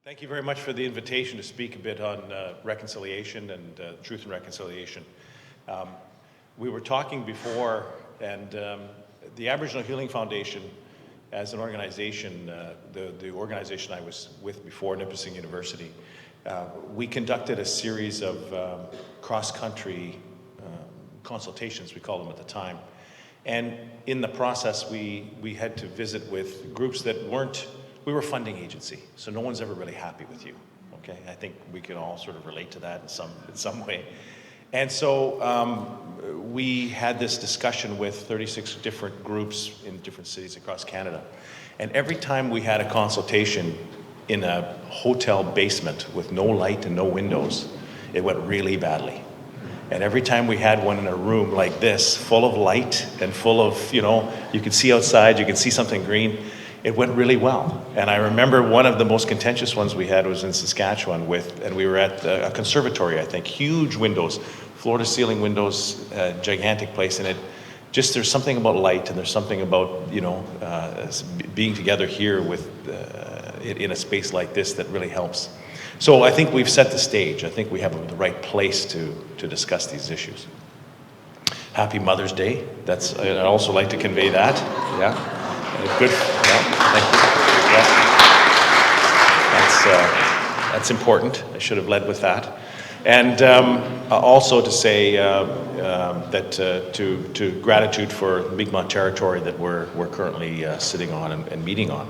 Thank you very much for the invitation to speak a bit on reconciliation and truth and reconciliation. We were talking before, and the Aboriginal Healing Foundation, as an organization, the organization I was with before, Nipissing University, we conducted a series of cross-country consultations, we called them at the time. And in the process, we had to visit with groups that we were a funding agency, so no one's ever really happy with you, okay? I think we can all sort of relate to that in some way. And so we had this discussion with 36 different groups in different cities across Canada. And every time we had a consultation in a hotel basement with no light and no windows, it went really badly. And every time we had one in a room like this, full of light and full of, you could see outside, you could see something green, it went really well. And I remember one of the most contentious ones we had was in Saskatchewan and we were at a conservatory, I think, huge windows, floor-to-ceiling windows, gigantic place, and there's something about light, and there's something about, being together here with in a space like this that really helps. So I think we've set the stage. I think we have the right place to discuss these issues. Happy Mother's Day. I'd also like to convey that. Yeah. Good. Thank you. That's important. I should have led with that. And also to say that to gratitude for the Mi'kmaq territory that we're currently sitting on and meeting on.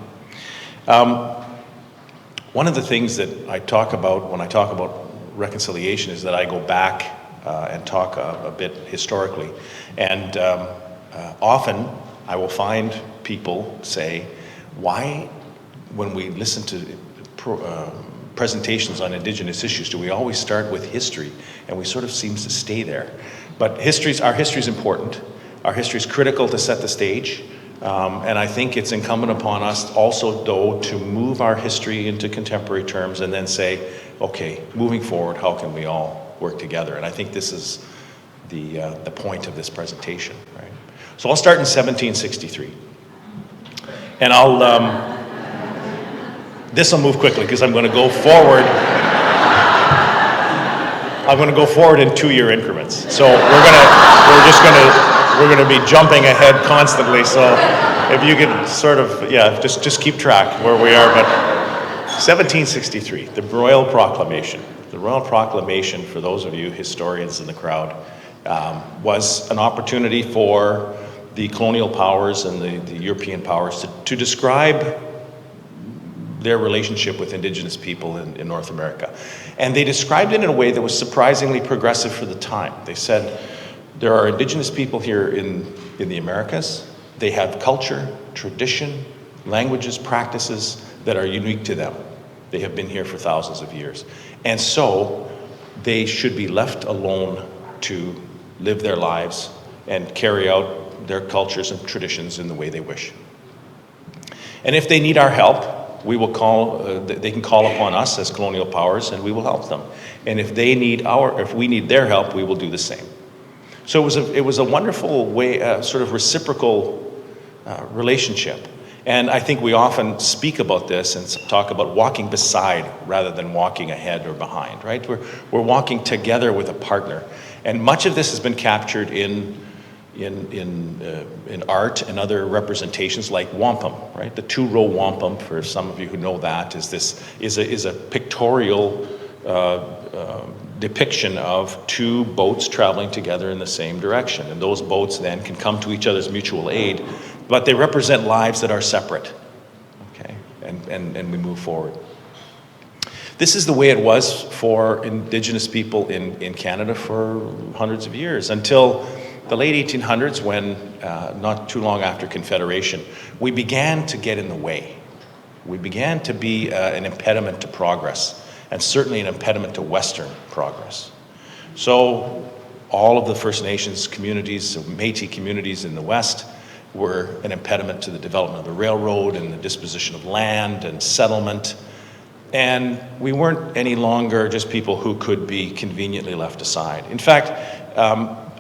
One of the things that I talk about when I talk about reconciliation is that I go back and talk a bit historically. And often I will find people say, why, when we listen to presentations on Indigenous issues, do we always start with history? And we sort of seem to stay there. But our history is important. Our history is critical to set the stage. And I think it's incumbent upon us also, though, to move our history into contemporary terms and then say, okay, moving forward, how can we all work together? And I think this is the point of this presentation, right? So I'll start in 1763. And this will move quickly because I'm going to go forward. I'm going to go forward in 2-year increments. So we're going to be jumping ahead constantly. So if you could sort of, just keep track where we are. But 1763, the Royal Proclamation. The Royal Proclamation, for those of you historians in the crowd, was an opportunity for the colonial powers and the European powers to describe their relationship with Indigenous people in North America. And they described it in a way that was surprisingly progressive for the time. They said, there are Indigenous people here in the Americas. They have culture, tradition, languages, practices that are unique to them. They have been here for thousands of years. And so they should be left alone to live their lives and carry out their cultures and traditions in the way they wish. And if they need our help, they can call upon us as colonial powers, and we will help them. And if we need their help, we will do the same. So it was a wonderful way, sort of reciprocal relationship. And I think we often speak about this and talk about walking beside rather than walking ahead or behind, right? We're walking together with a partner. And much of this has been captured in art and other representations like wampum, right? The 2-row wampum, for some of you who know that, is a pictorial depiction of 2 boats traveling together in the same direction. And those boats then can come to each other's mutual aid, but they represent lives that are separate, okay? And we move forward. This is the way it was for Indigenous people in Canada for hundreds of years, until the late 1800s, when, not too long after Confederation, we began to get in the way. We began to be an impediment to progress, and certainly an impediment to Western progress. So all of the First Nations communities, Métis communities in the West, were an impediment to the development of the railroad and the disposition of land and settlement. And we weren't any longer just people who could be conveniently left aside. In fact,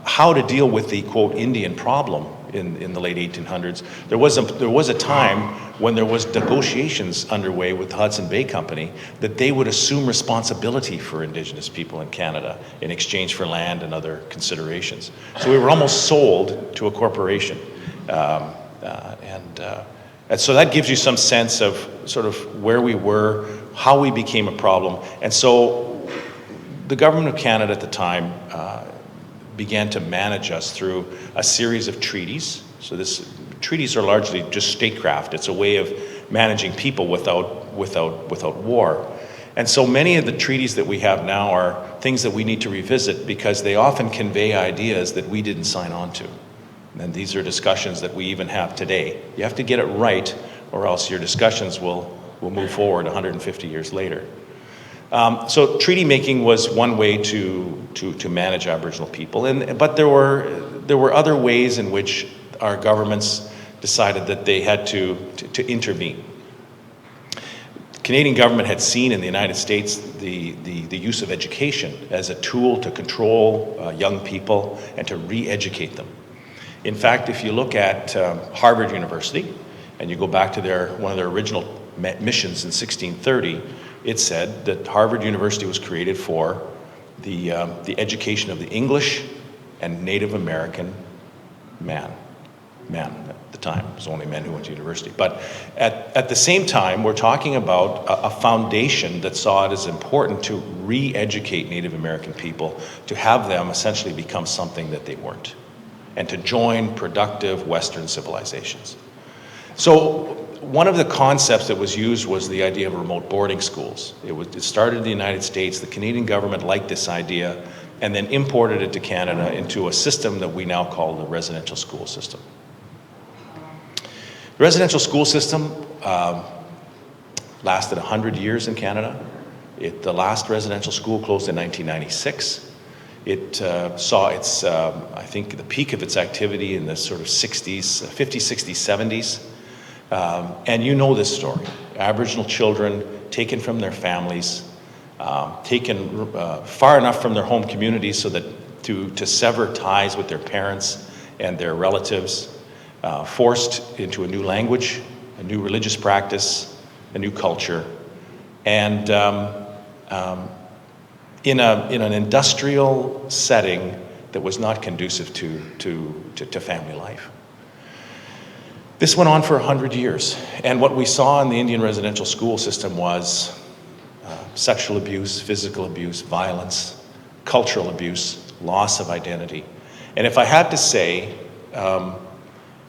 how to deal with the, quote, Indian problem in the late 1800s. There was a time when there was negotiations underway with the Hudson Bay Company that they would assume responsibility for Indigenous people in Canada in exchange for land and other considerations. So we were almost sold to a corporation. And so that gives you some sense of sort of where we were, how we became a problem. And so the government of Canada at the time began to manage us through a series of treaties. So treaties are largely just statecraft. It's a way of managing people without war. And so many of the treaties that we have now are things that we need to revisit because they often convey ideas that we didn't sign on to. And these are discussions that we even have today. You have to get it right, or else your discussions will move forward 150 years later. So treaty making was one way to manage Aboriginal people, but there were other ways in which our governments decided that they had to intervene. The Canadian government had seen in the United States the use of education as a tool to control young people and to re-educate them. In fact, if you look at Harvard University, and you go back to one of their original missions in 1630, it said that Harvard University was created for the education of the English and Native American man at the time. It was only men who went to university. But at the same time, we're talking about a foundation that saw it as important to re-educate Native American people, to have them essentially become something that they weren't, and to join productive Western civilizations. So one of the concepts that was used was the idea of remote boarding schools. It started in the United States. The Canadian government liked this idea and then imported it to Canada into a system that we now call the residential school system. The residential school system lasted 100 years in Canada. The last residential school closed in 1996. It saw its, I think, the peak of its activity in the sort of 50s, 60s, 70s. And you know this story. Aboriginal children taken from their families, taken far enough from their home communities so that to sever ties with their parents and their relatives, forced into a new language, a new religious practice, a new culture, and in an industrial setting that was not conducive to family life. This went on for 100 years, and what we saw in the Indian residential school system was sexual abuse, physical abuse, violence, cultural abuse, loss of identity. And if I had to say,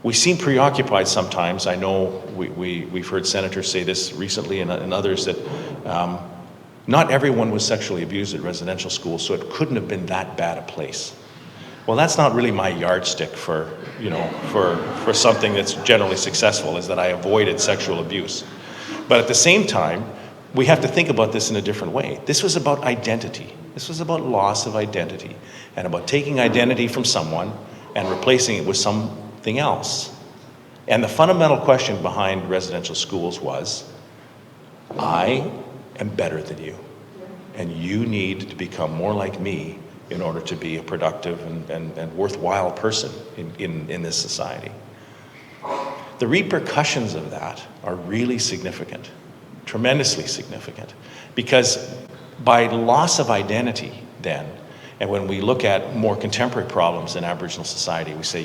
we seem preoccupied sometimes. I know we've heard senators say this recently and others that not everyone was sexually abused at residential schools, so it couldn't have been that bad a place. Well, that's not really my yardstick for something that's generally successful, is that I avoided sexual abuse. But at the same time, we have to think about this in a different way. This was about identity. This was about loss of identity, and about taking identity from someone and replacing it with something else. And the fundamental question behind residential schools was, I am better than you, and you need to become more like me in order to be a productive and worthwhile person in this society. The repercussions of that are really significant, tremendously significant, because by loss of identity then, and when we look at more contemporary problems in Aboriginal society, we say,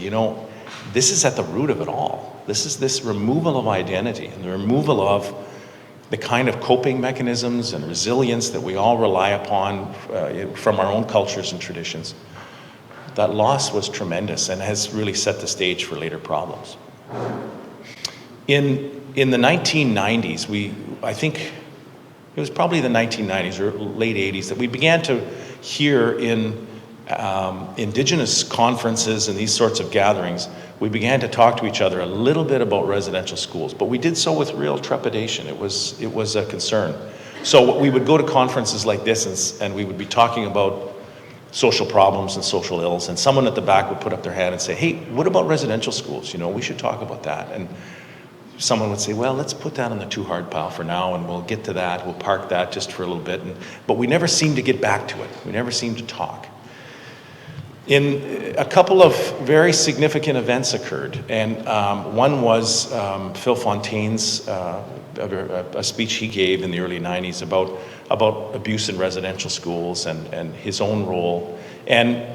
this is at the root of it all. This is this removal of identity and the removal of the kind of coping mechanisms and resilience that we all rely upon from our own cultures and traditions. That loss was tremendous and has really set the stage for later problems. In the 1990s, I think it was probably the 1990s or late 80s that we began to hear in Indigenous conferences and these sorts of gatherings, we began to talk to each other a little bit about residential schools, but we did so with real trepidation. It was a concern. So we would go to conferences like this and we would be talking about social problems and social ills, and someone at the back would put up their hand and say, hey, what about residential schools? We should talk about that. And someone would say, well, let's put that on the too hard pile for now, and we'll get to that. We'll park that just for a little bit. But we never seemed to get back to it. We never seemed to talk. In a couple of very significant events occurred, and one was Phil Fontaine's a speech he gave in the early 90s about abuse in residential schools and his own role. And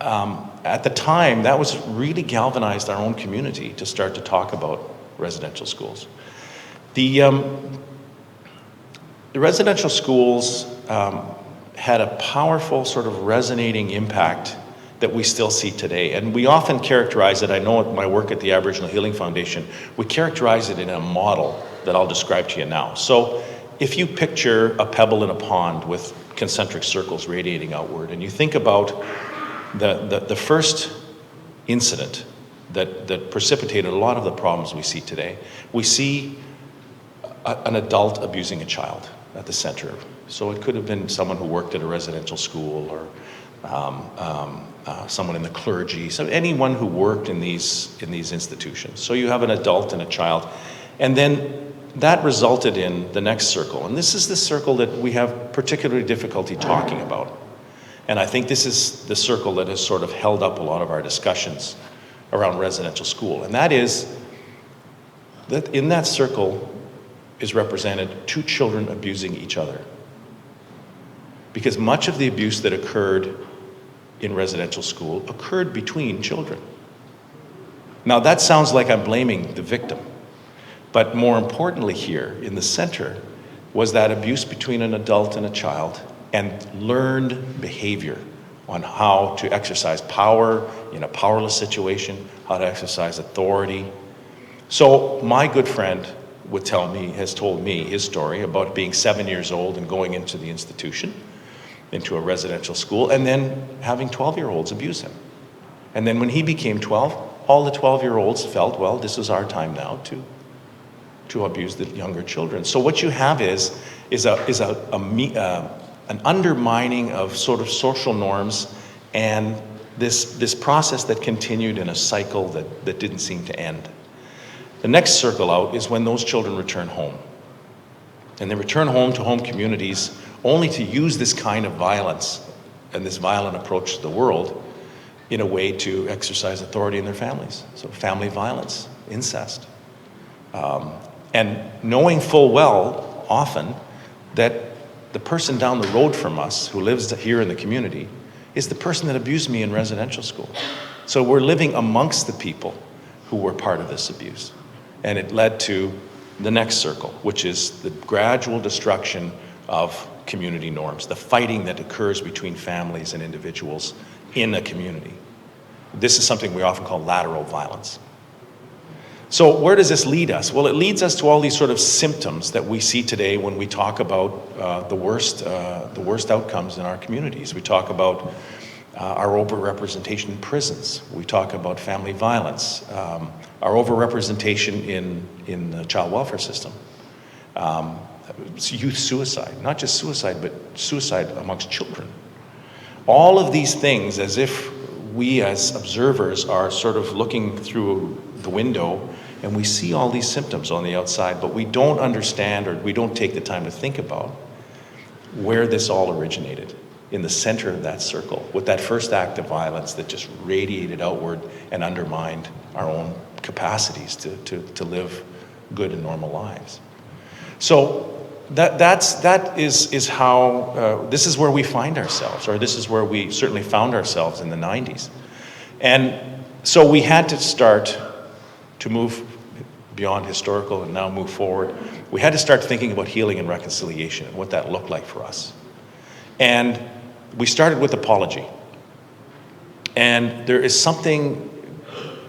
at the time, that was really galvanized our own community to start to talk about residential schools. The residential schools had a powerful sort of resonating impact that we still see today. And we often characterize it, I know at my work at the Aboriginal Healing Foundation, we characterize it in a model that I'll describe to you now. So if you picture a pebble in a pond with concentric circles radiating outward, and you think about the first incident that precipitated a lot of the problems we see today, we see an adult abusing a child at the center. So it could have been someone who worked at a residential school, or someone in the clergy, so anyone who worked in these institutions. So you have an adult and a child, and then that resulted in the next circle. And this is the circle that we have particularly difficulty talking about. And I think this is the circle that has sort of held up a lot of our discussions around residential school. And that is that in that circle is represented two children abusing each other. Because much of the abuse that occurred in residential school occurred between children. Now that sounds like I'm blaming the victim, but more importantly here in the center was that abuse between an adult and a child, and learned behavior on how to exercise power in a powerless situation, how to exercise authority. So my good friend has told me his story about being 7 years old and going into the institution, into a residential school, and then having 12-year-olds abuse him. And then when he became 12, all the 12-year-olds felt, well, this is our time now to abuse the younger children. So what you have is an undermining of sort of social norms, and this process that continued in a cycle that didn't seem to end. The next circle out is when those children return home. And they return home to home communities only to use this kind of violence and this violent approach to the world in a way to exercise authority in their families. So family violence, incest. And knowing full well, often, that the person down the road from us who lives here in the community is the person that abused me in residential school. So we're living amongst the people who were part of this abuse. And it led to the next circle, which is the gradual destruction of community norms, the fighting that occurs between families and individuals in a community. This is something we often call lateral violence. So where does this lead us? Well, it leads us to all these sort of symptoms that we see today when we talk about the worst outcomes in our communities. We talk about our overrepresentation in prisons. We talk about family violence, our overrepresentation in the child welfare system, youth suicide, not just suicide, but suicide amongst children. All of these things, as if we as observers are sort of looking through the window and we see all these symptoms on the outside, but we don't understand, or we don't take the time to think about where this all originated, in the center of that circle, with that first act of violence that just radiated outward and undermined our own capacities to live good and normal lives. So that is how, this is where we find ourselves, or this is where we certainly found ourselves in the 90s. And so we had to start to move beyond historical and now move forward. We had to start thinking about healing and reconciliation and what that looked like for us. And we started with apology. And there is something,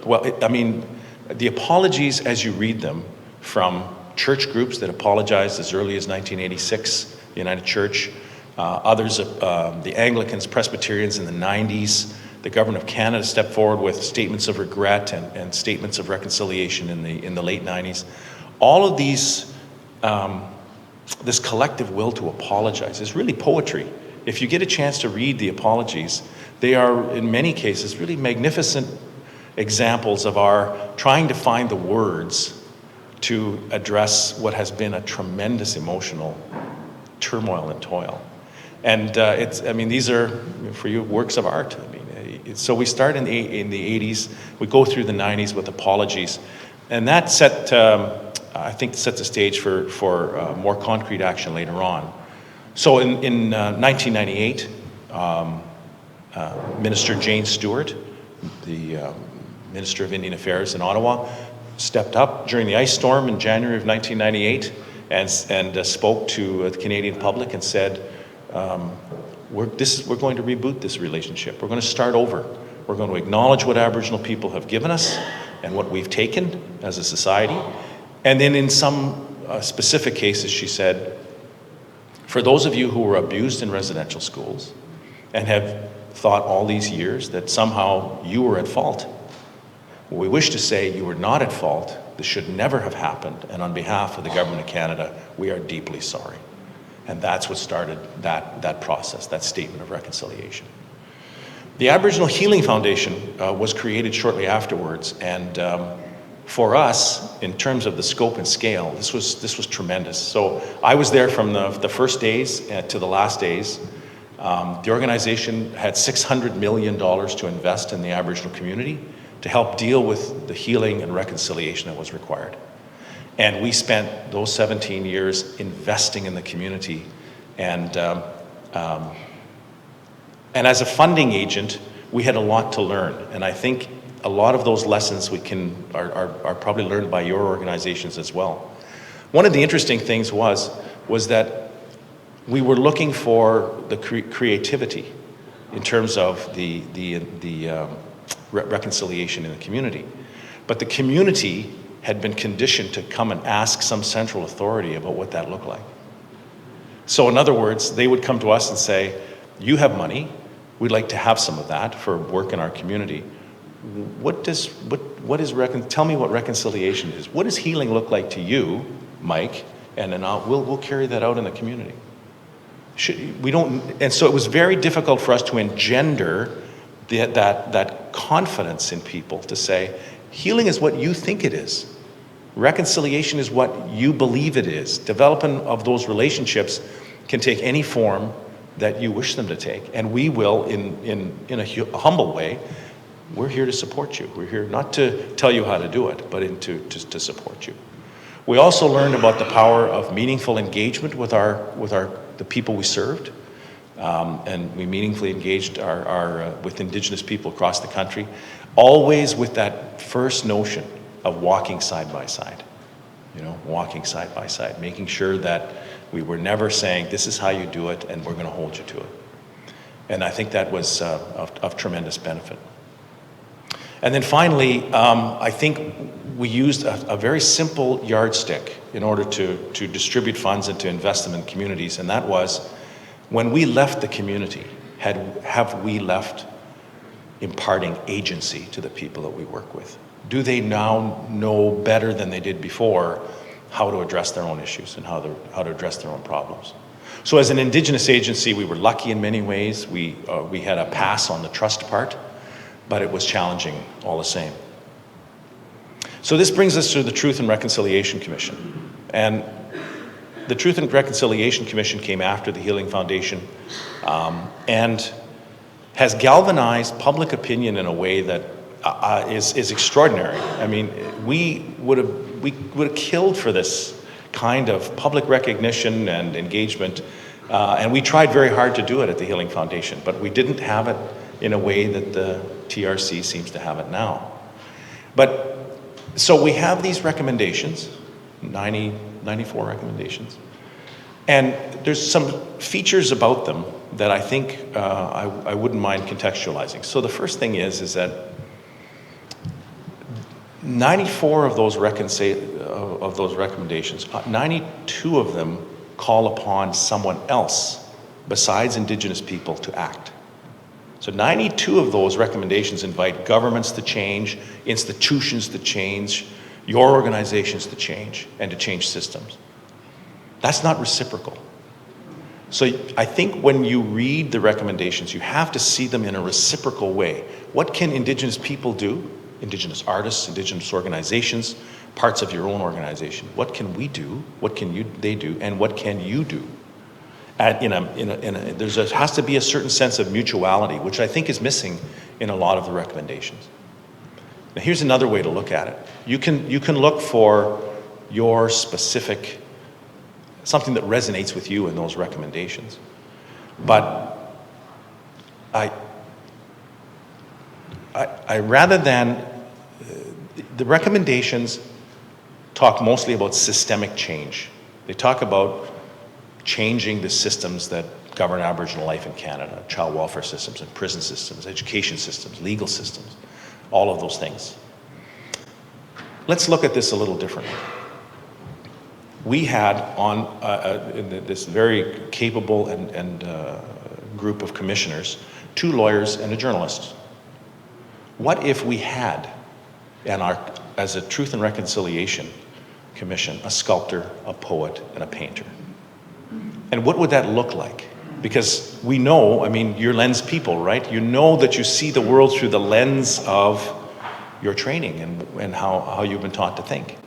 the apologies as you read them from church groups that apologized as early as 1986, the United Church, others, the Anglicans, Presbyterians in the 90s, the government of Canada stepped forward with statements of regret and statements of reconciliation in the late 90s. All of these, this collective will to apologize is really poetry. If you get a chance to read the apologies, they are, in many cases, really magnificent examples of our trying to find the words to address what has been a tremendous emotional turmoil and toil. And these are, for you, works of art. So we start in the 80s, we go through the 90s with apologies, and that set, I think, set the stage for more concrete action later on. So in 1998, Minister Jane Stewart, the Minister of Indian Affairs in Ottawa, stepped up during the ice storm in January of 1998 and spoke to the Canadian public and said, we're going to reboot this relationship. We're going to start over. We're going to acknowledge what Aboriginal people have given us and what we've taken as a society. And then in some specific cases, she said, for those of you who were abused in residential schools and have thought all these years that somehow you were at fault, we wish to say you were not at fault. This should never have happened. And on behalf of the Government of Canada, we are deeply sorry. And that's what started that process, that statement of reconciliation. The Aboriginal Healing Foundation was created shortly afterwards, and for us, in terms of the scope and scale, this was tremendous. So I was there from the first days to the last days. The organization had $600 million to invest in the Aboriginal community to help deal with the healing and reconciliation that was required. And we spent those 17 years investing in the community. And as a funding agent, we had a lot to learn. And I think a lot of those lessons are probably learned by your organizations as well. One of the interesting things was that we were looking for the creativity in terms of the reconciliation in the community. But the community had been conditioned to come and ask some central authority about what that looked like. So in other words, they would come to us and say, you have money, we'd like to have some of that for work in our community. Tell me what reconciliation is. What does healing look like to you, Mike? And then we'll carry that out in the community. And so it was very difficult for us to engender that confidence in people to say, healing is what you think it is. Reconciliation is what you believe it is. Development of those relationships can take any form that you wish them to take. And we will, in a humble way, we're here to support you. We're here not to tell you how to do it, but to support you. We also learned about the power of meaningful engagement with the people we served. And we meaningfully engaged with Indigenous people across the country, always with that first notion of walking side by side, walking side by side, making sure that we were never saying, this is how you do it, and we're going to hold you to it. And I think that was of tremendous benefit. And then finally, I think we used a very simple yardstick in order to distribute funds and to invest them in communities, and that was, when we left the community, have we left imparting agency to the people that we work with? Do they now know better than they did before how to address their own issues and how to address their own problems? So as an Indigenous agency, we were lucky in many ways. We had a pass on the trust part, but it was challenging all the same. So this brings us to the Truth and Reconciliation Commission. And the Truth and Reconciliation Commission came after the Healing Foundation and has galvanized public opinion in a way that is extraordinary. I mean, we would have killed for this kind of public recognition and engagement, and we tried very hard to do it at the Healing Foundation, but we didn't have it in a way that the TRC seems to have it now. But so we have these recommendations, 94 recommendations. And there's some features about them that I think I wouldn't mind contextualizing. So the first thing is that 94 of those recommendations, 92 of them call upon someone else besides Indigenous people to act. So 92 of those recommendations invite governments to change, institutions to change, your organizations to change, and to change systems. That's not reciprocal. So I think when you read the recommendations, you have to see them in a reciprocal way. What can Indigenous people do? Indigenous artists, Indigenous organizations, parts of your own organization. What can we do? What can they do? And what can you do? There has to be a certain sense of mutuality, which I think is missing in a lot of the recommendations. Now, here's another way to look at it. You can look for your specific, something that resonates with you in those recommendations. But I rather than, the recommendations talk mostly about systemic change. They talk about changing the systems that govern Aboriginal life in Canada, child welfare systems and prison systems, education systems, legal systems, all of those things. Let's look at this a little differently. We had on this very capable and group of commissioners, 2 lawyers and a journalist. What if we had, as a Truth and Reconciliation Commission, a sculptor, a poet, and a painter? And what would that look like? Because we know, I mean, you're lens people, right? You know that you see the world through the lens of your training and how you've been taught to think.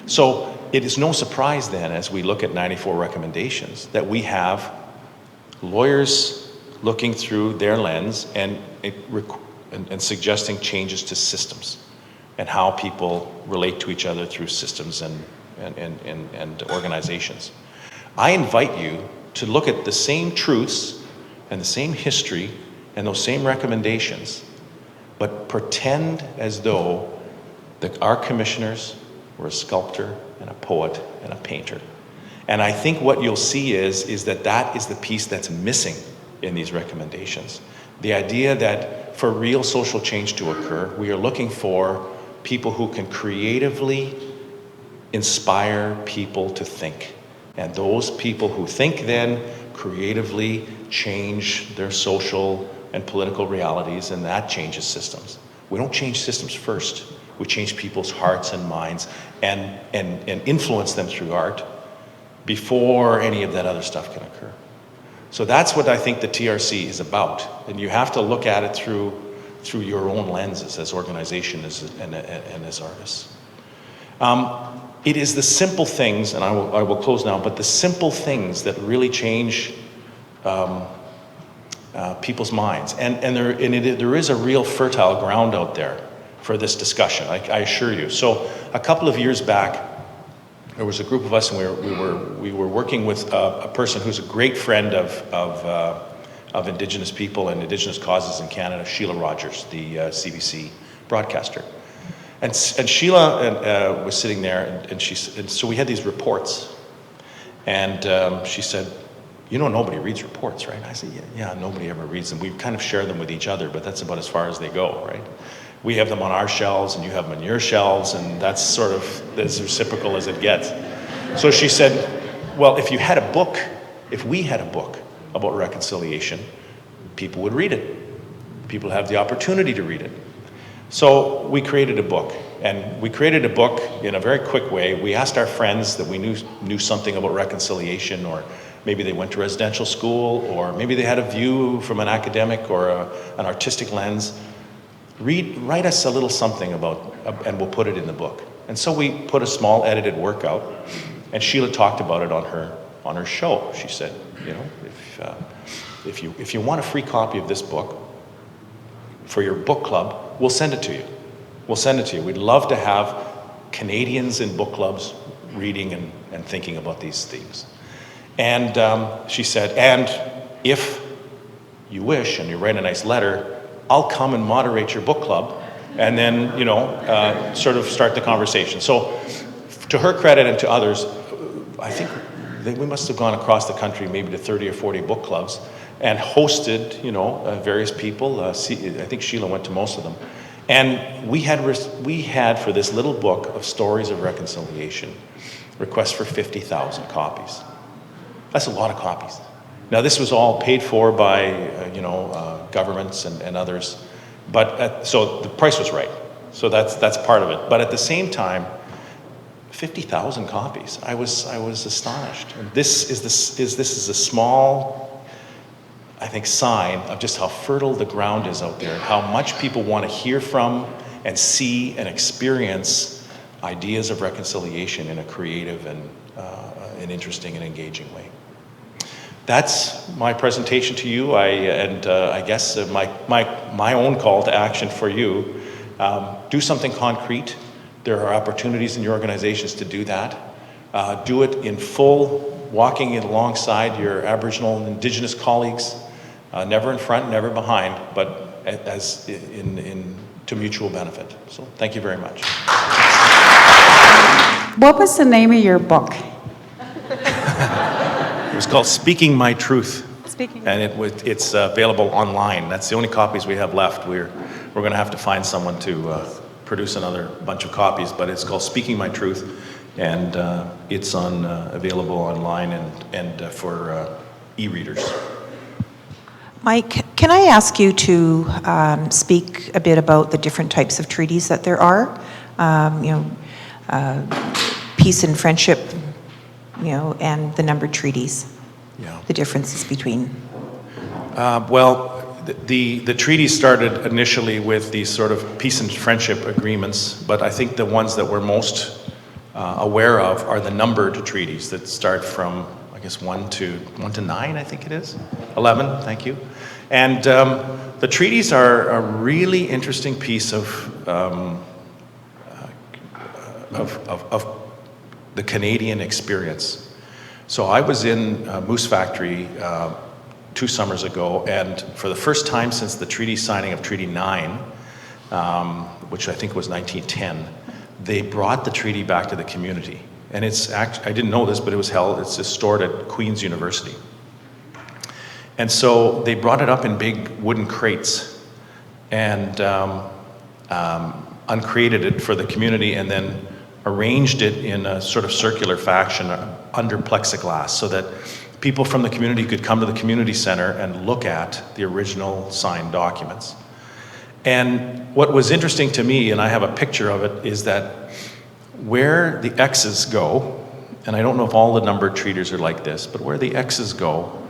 So it is no surprise then, as we look at 94 recommendations, that we have lawyers looking through their lens and suggesting changes to systems and how people relate to each other through systems and organizations. I invite you to look at the same truths and the same history and those same recommendations, but pretend as though our commissioners were a sculptor and a poet and a painter. And I think what you'll see is that is the piece that's missing in these recommendations. The idea that for real social change to occur, we are looking for people who can creatively inspire people to think. And those people who think then creatively change their social and political realities, and that changes systems. We don't change systems first. We change people's hearts and minds and influence them through art before any of that other stuff can occur. So that's what I think the TRC is about. And you have to look at it through your own lenses as organizations and as artists. It is the simple things, and I will close now, but the simple things that really change people's minds. And there is a real fertile ground out there for this discussion, I assure you. So a couple of years back, there was a group of us, and we were working with a person who's a great friend of Indigenous people and Indigenous causes in Canada, Sheila Rogers, the CBC broadcaster. And Sheila was sitting there, and so we had these reports, and she said, "You know, nobody reads reports, right?" I said, yeah, nobody ever reads them. We kind of share them with each other, but that's about as far as they go, right? We have them on our shelves, and you have them on your shelves, and that's sort of as reciprocal as it gets. So she said, well, if we had a book about reconciliation, people would read it. People have the opportunity to read it. So we created a book, and we created a book in a very quick way. We asked our friends that we knew something about reconciliation, or maybe they went to residential school, or maybe they had a view from an academic or an artistic lens. Write us a little something about, and we'll put it in the book. And so we put a small edited work out, and Sheila talked about it on her show. She said, you know, if you want a free copy of this book for your book club, we'll send it to you. We'll send it to you. We'd love to have Canadians in book clubs reading and thinking about these themes. And she said, and if you wish, and you write a nice letter, I'll come and moderate your book club, and then, you know, sort of start the conversation. So to her credit and to others, I think we must have gone across the country maybe to 30 or 40 book clubs and hosted, you know, various people. I think Sheila went to most of them. And we had for this little book of stories of reconciliation, requests for 50,000 copies. That's a lot of copies. Now, this was all paid for by, governments and others. But so the price was right. So that's part of it. But at the same time, 50,000 copies. I was astonished. And this is a small, I think, sign of just how fertile the ground is out there, how much people want to hear from and see and experience ideas of reconciliation in a creative and an interesting and engaging way. That's my presentation to you. I guess my own call to action for you, do something concrete. There are opportunities in your organizations to do that. Do it in full, walking alongside your Aboriginal and Indigenous colleagues, never in front, never behind, but as to mutual benefit. So thank you very much. What was the name of your book? It was called Speaking My Truth. Speaking. And it's available online. That's the only copies we have left. We're going to have to find someone to produce another bunch of copies, but it's called Speaking My Truth, and it's available online and for e-readers. Mike, can I ask you to speak a bit about the different types of treaties that there are? Peace and friendship, and the numbered treaties. Yeah. The differences between. Well, the treaties started initially with these sort of peace and friendship agreements, but I think the ones that we're most aware of are the numbered treaties that start from, I guess, 1 to 9, I think it is. 11, thank you. And the treaties are a really interesting piece of the Canadian experience. So I was in Moose Factory 2 summers ago, and for the first time since the treaty signing of Treaty 9, which I think was 1910, they brought the treaty back to the community. And it's actually, I didn't know this, but it's stored at Queen's University. And so they brought it up in big wooden crates and uncrated it for the community, and then arranged it in a sort of circular fashion under plexiglass so that people from the community could come to the community center and look at the original signed documents. And what was interesting to me, and I have a picture of it, is that where the X's go, and I don't know if all the numbered treaties are like this, but where the X's go,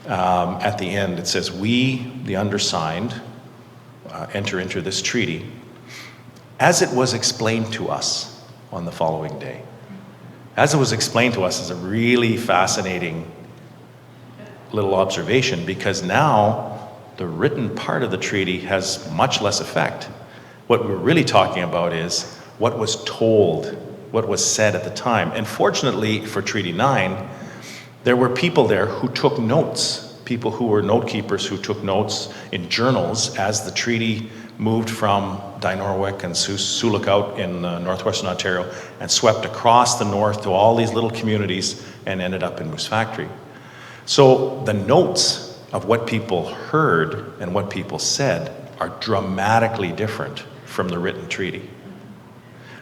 at the end it says, "We, the undersigned, enter into this treaty as it was explained to us on the following day." As it was explained to us is a really fascinating little observation, because now the written part of the treaty has much less effect. What we're really talking about is what was told, what was said at the time. And fortunately for Treaty 9, there were people there who took notes, people who were note keepers who took notes in journals as the treaty moved from Dinorwic and Sioux Lookout in northwestern Ontario and swept across the north to all these little communities and ended up in Moose Factory. So the notes of what people heard and what people said are dramatically different from the written treaty.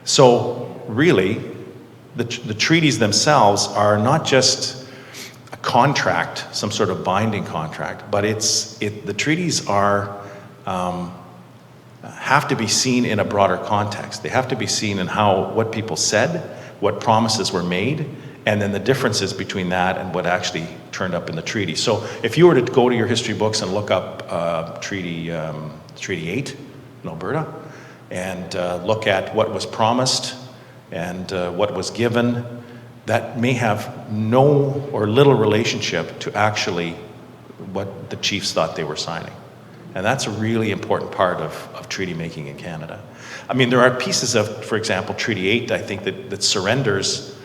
So really, the treaties themselves are not just a contract, some sort of binding contract, but the treaties have to be seen in a broader context. They have to be seen in what people said, what promises were made, and then the differences between that and what actually turned up in the treaty. So if you were to go to your history books and look up Treaty 8 in Alberta, and look at what was promised and what was given, that may have no or little relationship to actually what the chiefs thought they were signing. And that's a really important part of treaty making in Canada. I mean, there are pieces of, for example, Treaty 8, I think, that surrenders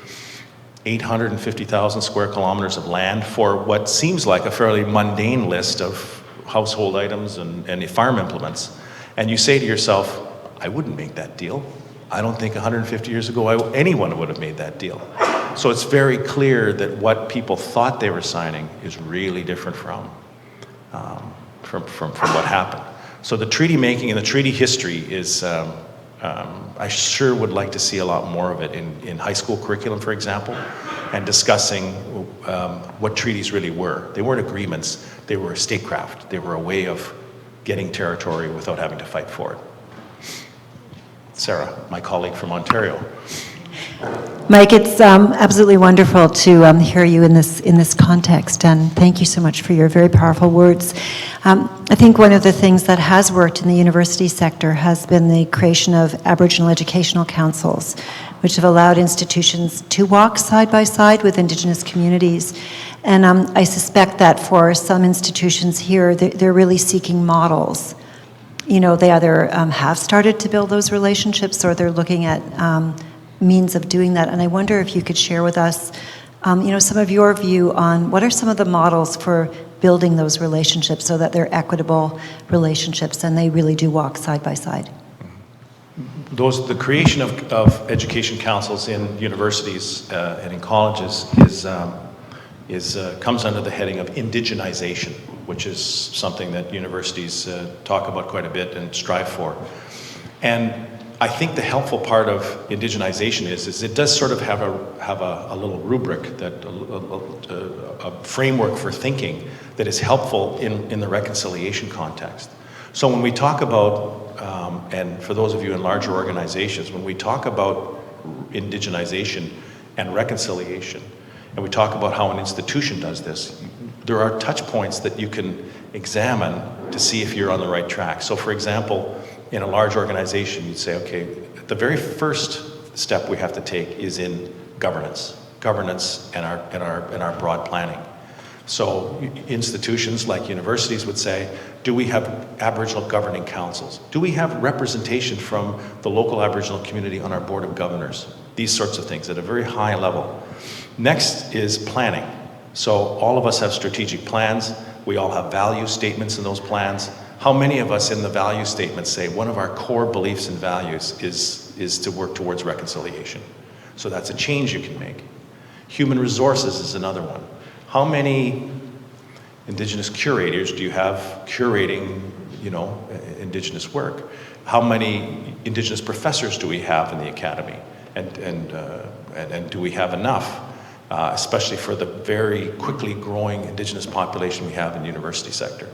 850,000 square kilometers of land for what seems like a fairly mundane list of household items and farm implements. And you say to yourself, I wouldn't make that deal. I don't think 150 years ago anyone would have made that deal. So it's very clear that what people thought they were signing is really different from what happened. So the treaty making and the treaty history is, I sure would like to see a lot more of it in high school curriculum, for example, and discussing what treaties really were. They weren't agreements, they were statecraft. They were a way of getting territory without having to fight for it. Sarah, my colleague from Ontario. Mike, it's absolutely wonderful to hear you in this context, and thank you so much for your very powerful words. I think one of the things that has worked in the university sector has been the creation of Aboriginal educational councils, which have allowed institutions to walk side by side with Indigenous communities. And I suspect that for some institutions here, they're really seeking models. You know, they either have started to build those relationships or they're looking at means of doing that. And I wonder if you could share with us, you know, some of your view on what are some of the models for building those relationships so that they're equitable relationships and they really do walk side by side. The creation of education councils in universities and in colleges comes under the heading of indigenization, which is something that universities talk about quite a bit and strive for. And I think the helpful part of indigenization is it does sort of have a little rubric, that a framework for thinking that is helpful in the reconciliation context. So when we talk about, and for those of you in larger organizations, when we talk about indigenization and reconciliation, and we talk about how an institution does this, there are touch points that you can examine to see if you're on the right track. So for example, in a large organization, you'd say, okay, the very first step we have to take is in governance and our broad planning. So institutions like universities would say, do we have Aboriginal governing councils? Do we have representation from the local Aboriginal community on our board of governors? These sorts of things at a very high level. Next is planning. So all of us have strategic plans. We all have value statements in those plans. How many of us in the value statements say one of our core beliefs and values is to work towards reconciliation? So that's a change you can make. Human resources is another one. How many Indigenous curators do you have curating, you know, Indigenous work? How many Indigenous professors do we have in the academy? And do we have enough, especially for the very quickly growing Indigenous population we have in the university sector?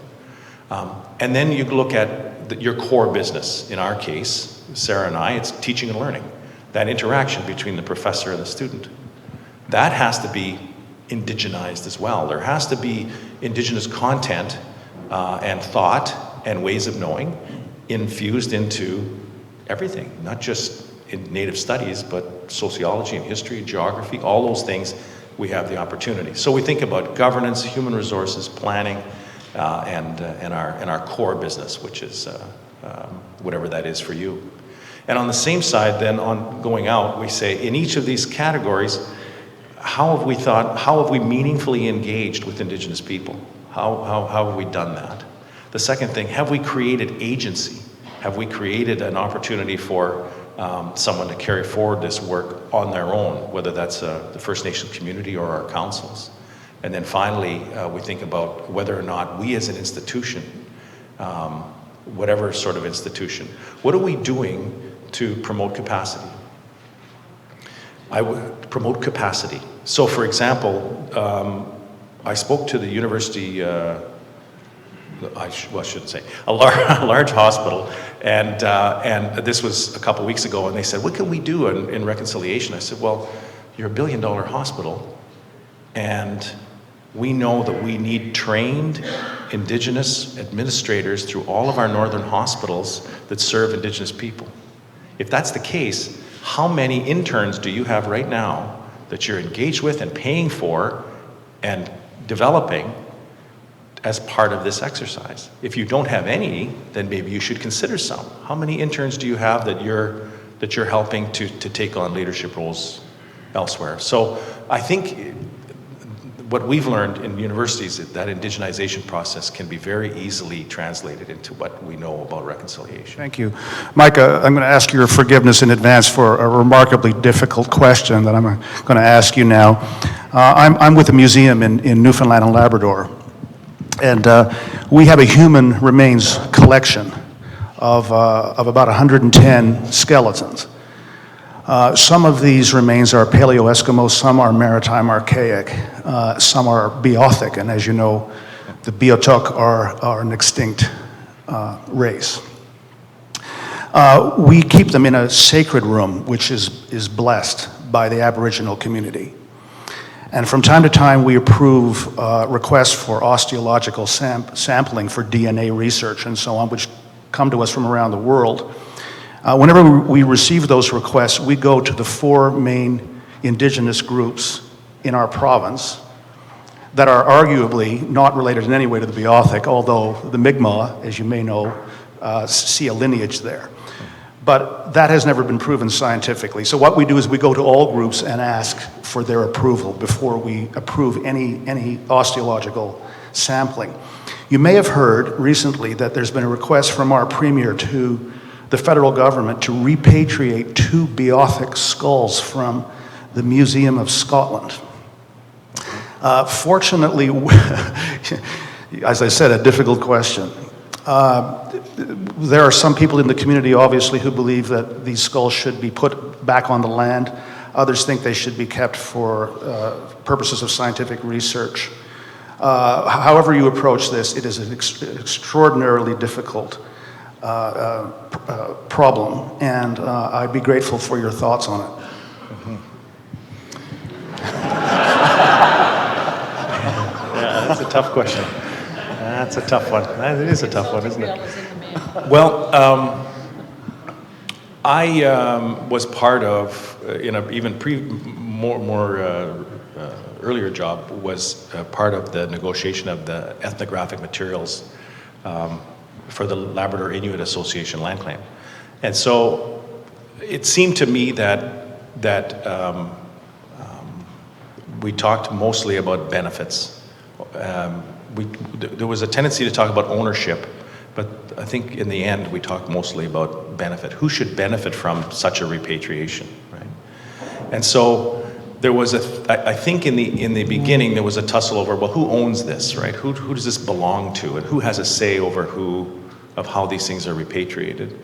And then you look at your core business. In our case, Sarah and I, it's teaching and learning. That interaction between the professor and the student. That has to be indigenized as well. There has to be Indigenous content and thought and ways of knowing infused into everything, not just in Native studies, but sociology and history, geography, all those things we have the opportunity. So we think about governance, human resources, planning, and our core business, which is whatever that is for you. And on the same side, then, on going out, we say in each of these categories, how have we meaningfully engaged with Indigenous people? How have we done that? The second thing, have we created agency? Have we created an opportunity for someone to carry forward this work on their own, whether that's the First Nations community or our councils? And then finally, we think about whether or not we as an institution, whatever sort of institution, what are we doing to promote capacity? I would promote capacity. So for example, I spoke to the university, I shouldn't say, a large hospital, and this was a couple weeks ago, and they said, what can we do in reconciliation? I said, well, you're a $1 billion hospital, and we know that we need trained Indigenous administrators through all of our northern hospitals that serve Indigenous people. If that's the case, how many interns do you have right now that you're engaged with and paying for and developing as part of this exercise? If you don't have any, then maybe you should consider some. How many interns do you have that you're helping to take on leadership roles elsewhere? So I think what we've learned in universities is that indigenization process can be very easily translated into what we know about reconciliation. Thank you. Micah, I'm going to ask your forgiveness in advance for a remarkably difficult question that I'm going to ask you now. I'm with a museum in Newfoundland and Labrador, and we have a human remains collection of about 110 skeletons. Some of these remains are Paleo-Eskimo, some are maritime archaic, some are Beothic, and as you know, the Beothuk are an extinct race. We keep them in a sacred room, which is blessed by the Aboriginal community. And from time to time, we approve requests for osteological sampling for DNA research and so on, which come to us from around the world. Whenever we receive those requests, we go to the 4 main Indigenous groups in our province that are arguably not related in any way to the Beothuk, although the Mi'kmaq, as you may know, see a lineage there. But that has never been proven scientifically. So what we do is we go to all groups and ask for their approval before we approve any osteological sampling. You may have heard recently that there's been a request from our premier to the federal government to repatriate 2 Beothuk skulls from the Museum of Scotland. Fortunately, as I said, a difficult question. There are some people in the community, obviously, who believe that these skulls should be put back on the land. Others think they should be kept for purposes of scientific research. However you approach this, it is an extraordinarily difficult problem, and I'd be grateful for your thoughts on it. Yeah, that's a tough question. That's a tough one. It is a tough one, isn't it? Well, I was part of, in a even earlier job, was part of the negotiation of the ethnographic materials for the Labrador Inuit Association land claim. And so it seemed to me that we talked mostly about benefits. There was a tendency to talk about ownership, but I think in the end we talked mostly about benefit. Who should benefit from such a repatriation, right? And so there was I think in the beginning there was a tussle over, well, who owns this, right? Who does this belong to, and who has a say over how these things are repatriated?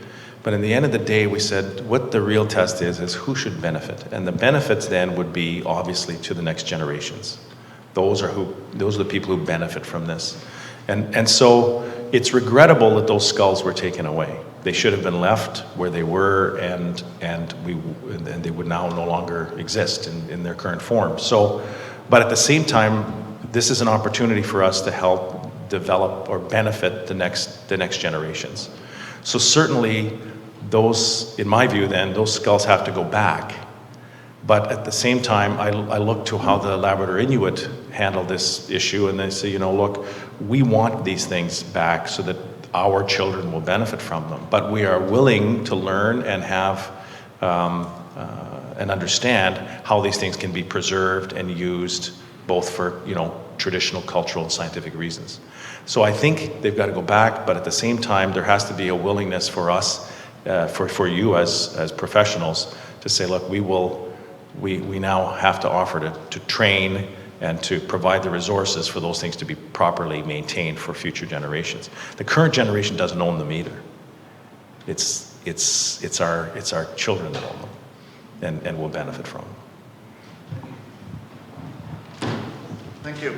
But in the end of the day, we said what the real test is who should benefit, and the benefits then would be obviously to the next generations. Those are the people who benefit from this, and so it's regrettable that those skulls were taken away. They should have been left where they were, and they would now no longer exist in their current form. So, but at the same time, this is an opportunity for us to help develop or benefit the next generations. So certainly, those, in my view, then those skulls have to go back. But at the same time, I look to how the Labrador Inuit handle this issue, and they say, look, we want these things back so that our children will benefit from them. But we are willing to learn and have and understand how these things can be preserved and used both for traditional, cultural, and scientific reasons. So I think they've got to go back, but at the same time, there has to be a willingness for us, for you as professionals, to say, look, we now have to offer to train and to provide the resources for those things to be properly maintained for future generations. The current generation doesn't own them either. It's our children that own them and will benefit from them. Thank you.